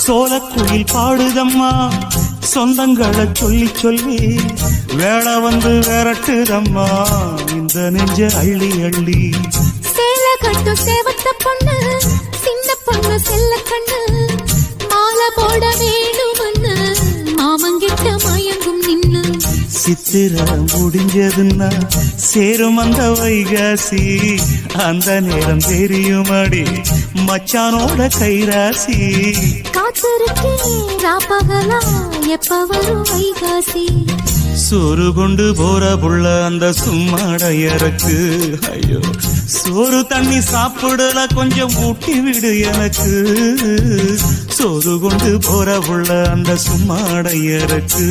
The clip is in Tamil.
சோலக்குயில் பாடுதம்மா சொந்தங்களை சொல்லி சொல்லி வேளை வந்து விரட்டுதம்மா இந்த நெஞ்ச அள்ளி அள்ளி. சேல கட்டு சேவத்த பொண்ணு சின்ன பொண்ணு செல்ல கண்ணு மாலை போட வேணும்னு மாமங்கிட்ட மயங்கும் நின்னு. சித்திர முடிஞ்சதுன்னா சேரும் அந்த வைகாசி அந்த நேரம் தெரியுமாடி மச்சானோட கைராசி. காத்திருக்கேன் ராப்பகலா எப்ப வரும் வைகாசி. சோறு கொண்டு போற புள்ள அந்த சும்மாடையறக்கு ஐயோ சோறு தண்ணி சாப்பிடல கொஞ்சம் ஊட்டி விடு எனக்கு. சோறு கொண்டு போற புள்ள அந்த சும்மாடையறக்கு.